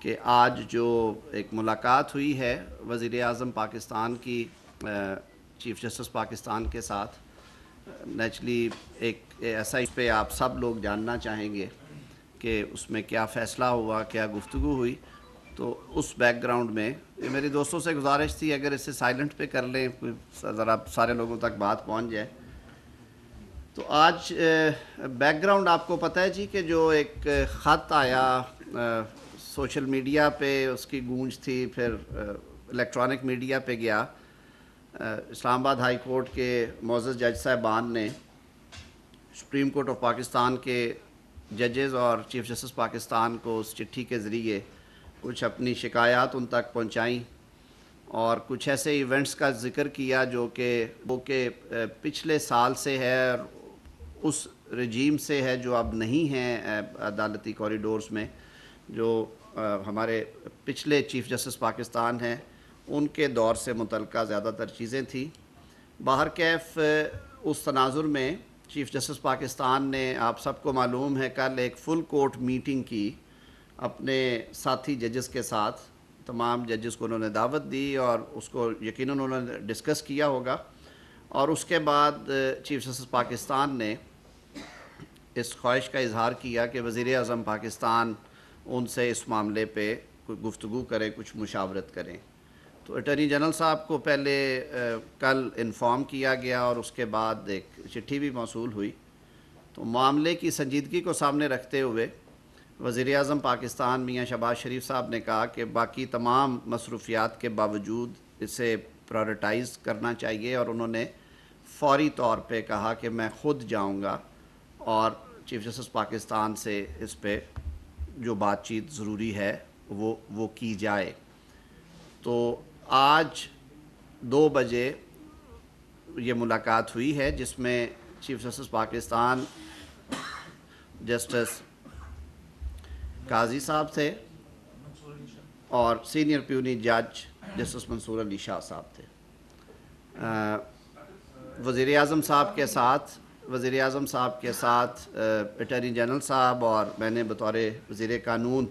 کہ آج جو ایک ملاقات ہوئی ہے وزیر اعظم پاکستان کی چیف جسٹس پاکستان کے ساتھ، نیچرلی ایک ایسا اس پہ آپ سب لوگ جاننا چاہیں گے کہ اس میں کیا فیصلہ ہوا، کیا گفتگو ہوئی. تو اس بیک گراؤنڈ میں یہ میری دوستوں سے گزارش تھی اگر اسے سائلنٹ پہ کر لیں ذرا سارے لوگوں تک بات پہنچ جائے. تو آج بیک گراؤنڈ آپ کو پتہ ہے جی کہ جو ایک خط آیا سوشل میڈیا پہ اس کی گونج تھی، پھر الیکٹرانک میڈیا پہ گیا. اسلام آباد ہائی کورٹ کے معزز جج صاحبان نے سپریم کورٹ آف پاکستان کے ججز اور چیف جسٹس پاکستان کو اس چٹھی کے ذریعے کچھ اپنی شکایات ان تک پہنچائیں اور کچھ ایسے ایونٹس کا ذکر کیا جو کہ پچھلے سال سے ہے اور اس رجیم سے ہے جو اب نہیں ہیں عدالتی کوریڈورز میں، جو ہمارے پچھلے چیف جسٹس پاکستان ہیں ان کے دور سے متعلقہ زیادہ تر چیزیں تھیں. بہرکیف اس تناظر میں چیف جسٹس پاکستان نے، آپ سب کو معلوم ہے، کل ایک فل کورٹ میٹنگ کی اپنے ساتھی ججز کے ساتھ. تمام ججز کو انہوں نے دعوت دی اور اس کو یقیناً انہوں نے ڈسکس کیا ہوگا. اور اس کے بعد چیف جسٹس پاکستان نے اس خواہش کا اظہار کیا کہ وزیر اعظم پاکستان ان سے اس معاملے پہ کوئی گفتگو کریں، کچھ مشاورت کریں. تو اٹارنی جنرل صاحب کو پہلے کل انفارم کیا گیا اور اس کے بعد ایک چٹھی بھی موصول ہوئی. تو معاملے کی سنجیدگی کو سامنے رکھتے ہوئے وزیر اعظم پاکستان میاں شہباز شریف صاحب نے کہا کہ باقی تمام مصروفیات کے باوجود اسے پرائورٹائز کرنا چاہیے، اور انہوں نے فوری طور پہ کہا کہ میں خود جاؤں گا اور چیف جسٹس پاکستان سے اس پہ جو بات چیت ضروری ہے وہ کی جائے. تو آج 2 بجے یہ ملاقات ہوئی ہے جس میں چیف جسٹس پاکستان جسٹس قاضی صاحب تھے اور سینئر پیونی جج جسٹس منصور علی شاہ صاحب تھے. وزیر اعظم صاحب کے ساتھ اٹارنی جنرل صاحب اور میں نے بطور وزیر قانون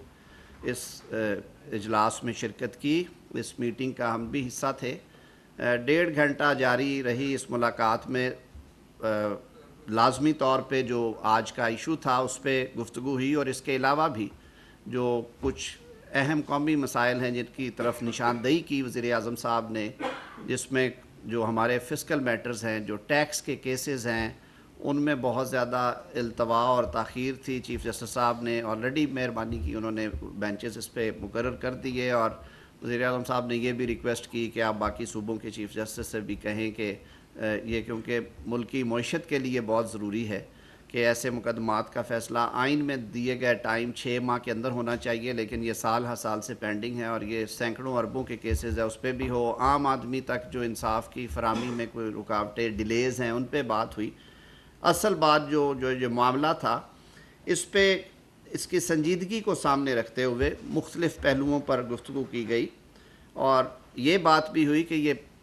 اس اجلاس میں شرکت کی. اس میٹنگ کا ہم بھی حصہ تھے. 1.5 گھنٹہ جاری رہی اس ملاقات میں. لازمی طور پہ جو آج کا ایشو تھا اس پہ گفتگو ہوئی اور اس کے علاوہ بھی جو کچھ اہم قومی مسائل ہیں جن کی طرف نشاندہی کی وزیر اعظم صاحب نے، جس میں جو ہمارے فسکل میٹرز ہیں، جو ٹیکس کے کیسز ہیں، ان میں بہت زیادہ التوا اور تاخیر تھی. چیف جسٹس صاحب نے آلریڈی مہربانی کی، انہوں نے بینچز اس پہ مقرر کر دیے اور وزیر اعظم صاحب نے یہ بھی ریکویسٹ کی کہ آپ باقی صوبوں کے چیف جسٹس سے بھی کہیں کہ یہ کیونکہ ملکی معیشت کے لیے بہت ضروری ہے کہ ایسے مقدمات کا فیصلہ آئین میں دیے گئے ٹائم 6 ماہ کے اندر ہونا چاہیے، لیکن یہ سال ہر سال سے پینڈنگ ہے اور یہ سینکڑوں اربوں کے کیسز ہیں، اس پہ بھی ہو. عام آدمی تک جو انصاف کی فراہمی میں کوئی رکاوٹیں، ڈیلیز ہیں، ان پہ بات ہوئی. اصل بات جو یہ معاملہ تھا اس پہ اس کی سنجیدگی کو سامنے رکھتے ہوئے مختلف پہلوؤں پر گفتگو کی گئی اور یہ بات بھی ہوئی کہ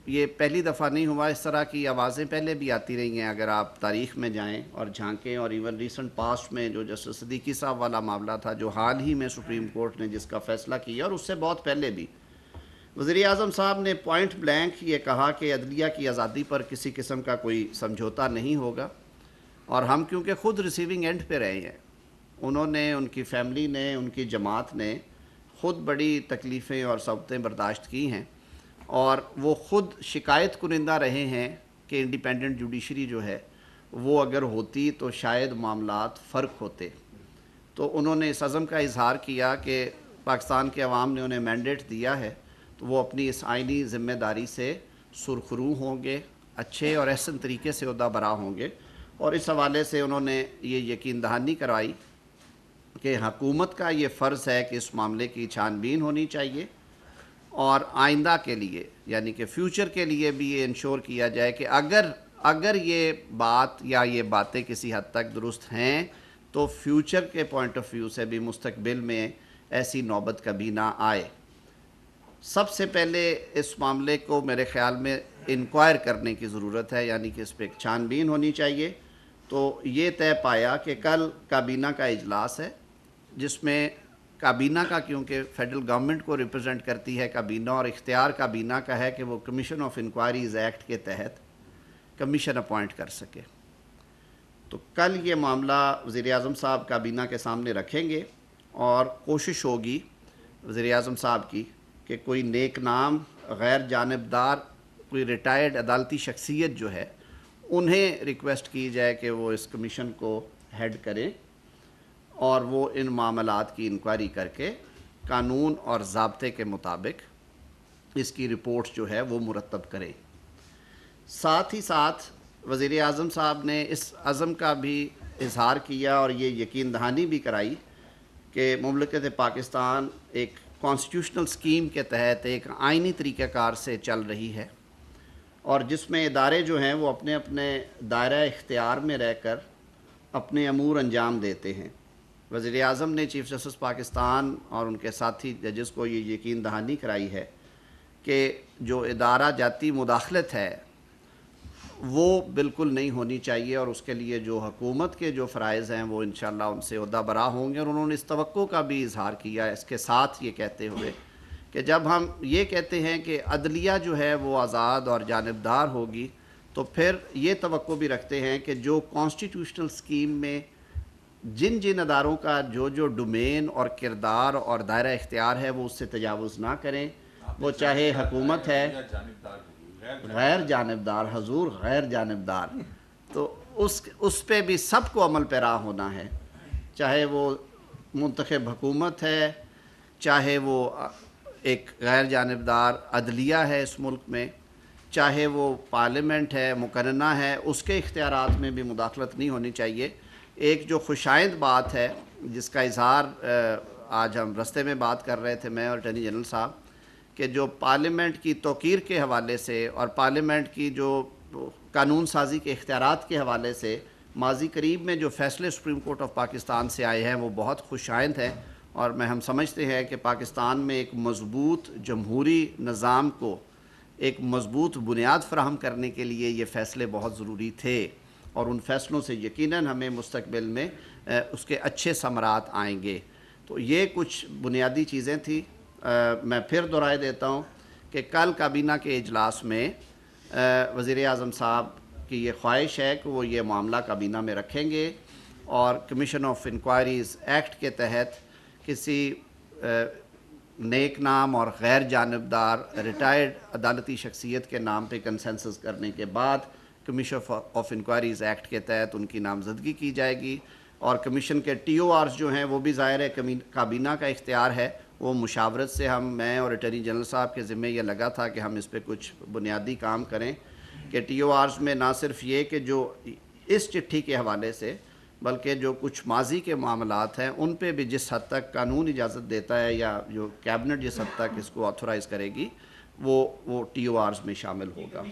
یہ پہلی دفعہ نہیں ہوا. اس طرح کی آوازیں پہلے بھی آتی رہی ہیں اگر آپ تاریخ میں جائیں اور جھانکیں، اور ایون ریسنٹ پاسٹ میں جو جسٹس صدیقی صاحب والا معاملہ تھا جو حال ہی میں سپریم کورٹ نے جس کا فیصلہ کیا، اور اس سے بہت پہلے بھی وزیر اعظم صاحب نے پوائنٹ بلینک یہ کہا کہ عدلیہ کی آزادی پر کسی قسم کا کوئی سمجھوتا نہیں ہوگا. اور ہم کیونکہ خود ریسیونگ اینڈ پہ رہے ہیں، انہوں نے، ان کی فیملی نے، ان کی جماعت نے خود بڑی تکلیفیں اور صعوبتیں برداشت کی ہیں اور وہ خود شکایت کنندہ رہے ہیں کہ انڈیپینڈنٹ جوڈیشری جو ہے وہ اگر ہوتی تو شاید معاملات فرق ہوتے. تو انہوں نے اس عزم کا اظہار کیا کہ پاکستان کے عوام نے انہیں مینڈیٹ دیا ہے تو وہ اپنی اس آئینی ذمہ داری سے سرخرو ہوں گے، اچھے اور احسن طریقے سے عہدہ برا ہوں گے. اور اس حوالے سے انہوں نے یہ یقین دہانی کرائی کہ حکومت کا یہ فرض ہے کہ اس معاملے کی چھان بین ہونی چاہیے اور آئندہ کے لیے، یعنی کہ فیوچر کے لیے بھی یہ انشور کیا جائے کہ اگر یہ بات یا یہ باتیں کسی حد تک درست ہیں تو فیوچر کے پوائنٹ آف ویو سے بھی مستقبل میں ایسی نوبت کبھی نہ آئے. سب سے پہلے اس معاملے کو میرے خیال میں انکوائر کرنے کی ضرورت ہے، یعنی کہ اس پہ ایک چھان بین ہونی چاہیے. تو یہ طے پایا کہ کل کابینہ کا اجلاس ہے جس میں کابینہ کا کیونکہ فیڈرل گورنمنٹ کو ریپرزینٹ کرتی ہے کابینہ، اور اختیار کابینہ کا ہے کہ وہ کمیشن آف انکوائریز ایکٹ کے تحت کمیشن اپوائنٹ کر سکے۔ تو کل یہ معاملہ وزیر اعظم صاحب کابینہ کے سامنے رکھیں گے، اور کوشش ہوگی وزیر اعظم صاحب کی کہ کوئی نیک نام غیر جانبدار کوئی ریٹائرڈ عدالتی شخصیت جو ہے انہیں ریکویسٹ کی جائے کہ وہ اس کمیشن کو ہیڈ کریں، اور وہ ان معاملات کی انکوائری کر کے قانون اور ضابطے کے مطابق اس کی رپورٹ جو ہے وہ مرتب کریں۔ ساتھ ہی ساتھ وزیر اعظم صاحب نے اس عزم کا بھی اظہار کیا اور یہ یقین دہانی بھی کرائی کہ مملکت پاکستان ایک کانسٹیٹیوشنل سکیم کے تحت ایک آئینی طریقہ کار سے چل رہی ہے، اور جس میں ادارے جو ہیں وہ اپنے اپنے دائرہ اختیار میں رہ کر اپنے امور انجام دیتے ہیں۔ وزیر اعظم نے چیف جسٹس پاکستان اور ان کے ساتھی ججز کو یہ یقین دہانی کرائی ہے کہ جو ادارہ جاتی مداخلت ہے وہ بالکل نہیں ہونی چاہیے، اور اس کے لیے جو حکومت کے جو فرائض ہیں وہ انشاءاللہ ان سے عہدہ برا ہوں گے، اور انہوں نے اس توقع کا بھی اظہار کیا اس کے ساتھ یہ کہتے ہوئے کہ جب ہم یہ کہتے ہیں کہ عدلیہ جو ہے وہ آزاد اور جانبدار ہوگی، تو پھر یہ توقع بھی رکھتے ہیں کہ جو کانسٹیٹیوشنل سکیم میں جن جن اداروں کا جو جو ڈومین اور کردار اور دائرہ اختیار ہے وہ اس سے تجاوز نہ کریں، وہ چاہے حکومت ہے غیر جانبدار، حضور غیر جانبدار، تو اس پہ بھی سب کو عمل پیرا ہونا ہے، چاہے وہ منتخب حکومت ہے، چاہے وہ ایک غیر جانبدار عدلیہ ہے اس ملک میں، چاہے وہ پارلیمنٹ ہے، مقننہ ہے، اس کے اختیارات میں بھی مداخلت نہیں ہونی چاہیے۔ ایک جو خوشائند بات ہے جس کا اظہار آج ہم رستے میں بات کر رہے تھے میں اور اٹارنی جنرل صاحب، کہ جو پارلیمنٹ کی توقیر کے حوالے سے اور پارلیمنٹ کی جو قانون سازی کے اختیارات کے حوالے سے ماضی قریب میں جو فیصلے سپریم کورٹ آف پاکستان سے آئے ہیں وہ بہت خوشائند ہیں، اور ہم سمجھتے ہیں کہ پاکستان میں ایک مضبوط جمہوری نظام کو ایک مضبوط بنیاد فراہم کرنے کے لیے یہ فیصلے بہت ضروری تھے، اور ان فیصلوں سے یقیناً ہمیں مستقبل میں اس کے اچھے ثمرات آئیں گے۔ تو یہ کچھ بنیادی چیزیں تھیں۔ میں پھر دہرائے دیتا ہوں کہ کل کابینہ کے اجلاس میں وزیر اعظم صاحب کی یہ خواہش ہے کہ وہ یہ معاملہ کابینہ میں رکھیں گے، اور کمیشن آف انکوائریز ایکٹ کے تحت کسی نیک نام اور غیر جانبدار ریٹائرڈ عدالتی شخصیت کے نام پہ کنسنسس کرنے کے بعد کمیشن آف انکوائریز ایکٹ کے تحت ان کی نامزدگی کی جائے گی، اور کمیشن کے ٹی او آرز جو ہیں وہ بھی ظاہر ہے کابینہ کا اختیار ہے، وہ مشاورت سے میں اور اٹارنی جنرل صاحب کے ذمہ یہ لگا تھا کہ ہم اس پہ کچھ بنیادی کام کریں کہ ٹی او آرز میں نہ صرف یہ کہ جو اس چٹھی کے حوالے سے بلکہ جو کچھ ماضی کے معاملات ہیں ان پہ بھی جس حد تک قانون اجازت دیتا ہے یا جو کیبنٹ جس حد تک اس کو آتھورائز کرے گی وہ ٹی او آرز میں شامل ہوگا۔